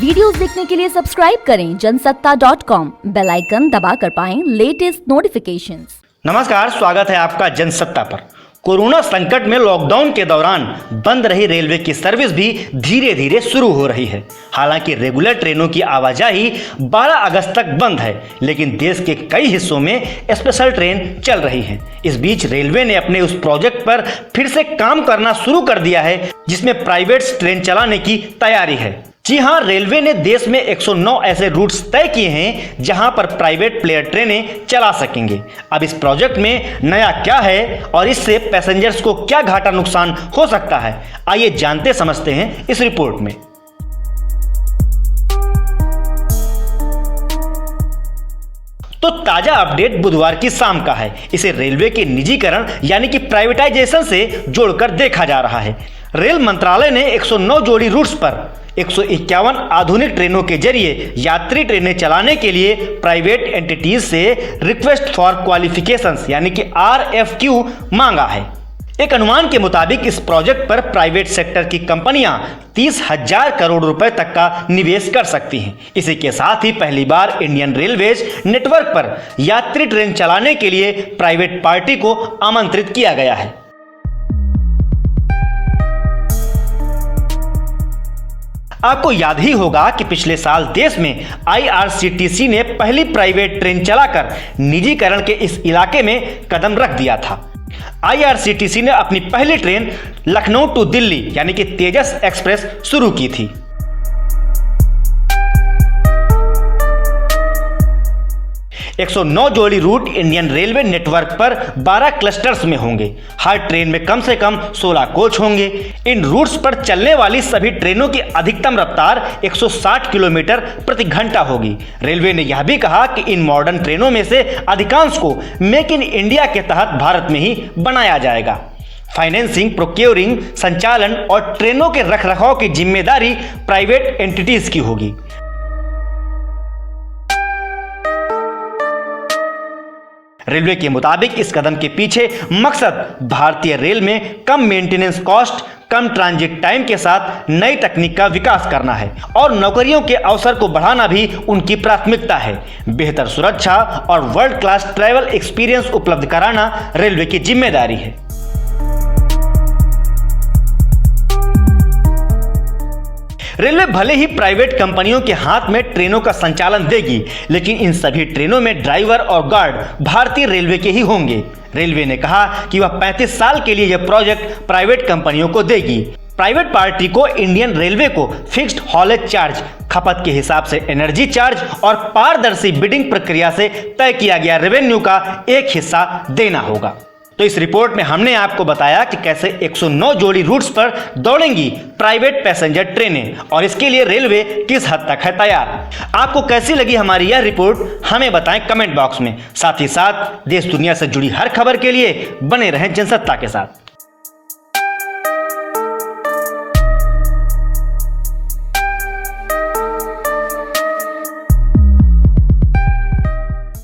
Videos देखने के लिए सब्सक्राइब करें जनसत्ता.com, बेल आइकन दबाकर पाएं लेटेस्ट नोटिफिकेशंस। नमस्कार, स्वागत है आपका जनसत्ता पर। कोरोना संकट में लॉकडाउन के दौरान बंद रही रेलवे की सर्विस भी धीरे धीरे शुरू हो रही है। हालांकि रेगुलर ट्रेनों की आवाजाही 12 अगस्त तक बंद है, लेकिन देश के कई हिस्सों में स्पेशल ट्रेन चल रही हैं। इस बीच रेलवे ने अपने उस प्रोजेक्ट पर फिर से काम करना शुरू कर दिया है जिसमें प्राइवेट ट्रेन चलाने की तैयारी है। जी हां, रेलवे ने देश में 109 ऐसे रूट्स तय किए हैं जहां पर प्राइवेट प्लेयर ट्रेनें चला सकेंगे। अब इस प्रोजेक्ट में नया क्या है और इससे पैसेंजर्स को क्या घाटा नुकसान हो सकता है, आइए जानते समझते हैं इस रिपोर्ट में। तो ताजा अपडेट बुधवार की शाम का है। इसे रेलवे के निजीकरण यानी कि प्राइवेटाइजेशन से जोड़कर देखा जा रहा है। रेल मंत्रालय ने 109 जोड़ी रूट्स पर 151 आधुनिक ट्रेनों के जरिए यात्री ट्रेनें चलाने के लिए प्राइवेट एंटिटीज से रिक्वेस्ट फॉर क्वालिफिकेशंस यानी कि RFQ मांगा है। एक अनुमान के मुताबिक इस प्रोजेक्ट पर प्राइवेट सेक्टर की कंपनियां 30,000 करोड़ रुपए तक का निवेश कर सकती हैं। इसी के साथ ही पहली बार इंडियन रेलवेज नेटवर्क पर यात्री ट्रेन चलाने के लिए प्राइवेट पार्टी को आमंत्रित किया गया है। आपको याद ही होगा कि पिछले साल देश में IRCTC ने पहली प्राइवेट ट्रेन चलाकर निजीकरण के इस इलाके में कदम रख दिया था। IRCTC ने अपनी पहली ट्रेन लखनऊ टू दिल्ली यानी कि तेजस एक्सप्रेस शुरू की थी। एक 109 जोड़ी रूट इंडियन रेलवे नेटवर्क पर 12 क्लस्टर्स में होंगे। हर ट्रेन में कम से कम 16 कोच होंगे। इन रूट्स पर चलने वाली सभी ट्रेनों की अधिकतम रफ्तार 160 किलोमीटर प्रति घंटा होगी। रेलवे ने यह भी कहा कि इन मॉडर्न ट्रेनों में से अधिकांश को मेक इन इंडिया के तहत भारत में ही बनाया जाएगा। फाइनेंसिंग, प्रोक्योरिंग, संचालन और ट्रेनों के रखरखाव की जिम्मेदारी प्राइवेट एंटिटीज की होगी। रेलवे के मुताबिक इस कदम के पीछे मकसद भारतीय रेल में कम मेंटेनेंस कॉस्ट, कम ट्रांजिट टाइम के साथ नई तकनीक का विकास करना है और नौकरियों के अवसर को बढ़ाना भी उनकी प्राथमिकता है। बेहतर सुरक्षा और वर्ल्ड क्लास ट्रैवल एक्सपीरियंस उपलब्ध कराना रेलवे की जिम्मेदारी है। रेलवे भले ही प्राइवेट कंपनियों के हाथ में ट्रेनों का संचालन देगी, लेकिन इन सभी ट्रेनों में ड्राइवर और गार्ड भारतीय रेलवे के ही होंगे। रेलवे ने कहा कि वह 35 साल के लिए यह प्रोजेक्ट प्राइवेट कंपनियों को देगी। प्राइवेट पार्टी को इंडियन रेलवे को फिक्स्ड हॉलेज चार्ज, खपत के हिसाब से एनर्जी चार्ज और पारदर्शी बिडिंग प्रक्रिया से तय किया गया रेवेन्यू का एक हिस्सा देना होगा। तो इस रिपोर्ट में हमने आपको बताया कि कैसे 109 जोड़ी रूट्स पर दौड़ेंगी प्राइवेट पैसेंजर ट्रेनें और इसके लिए रेलवे किस हद तक है तैयार। आपको कैसी लगी हमारी यह रिपोर्ट, हमें बताएं कमेंट बॉक्स में। साथ ही साथ देश दुनिया से जुड़ी हर खबर के लिए बने रहें जनसत्ता के साथ।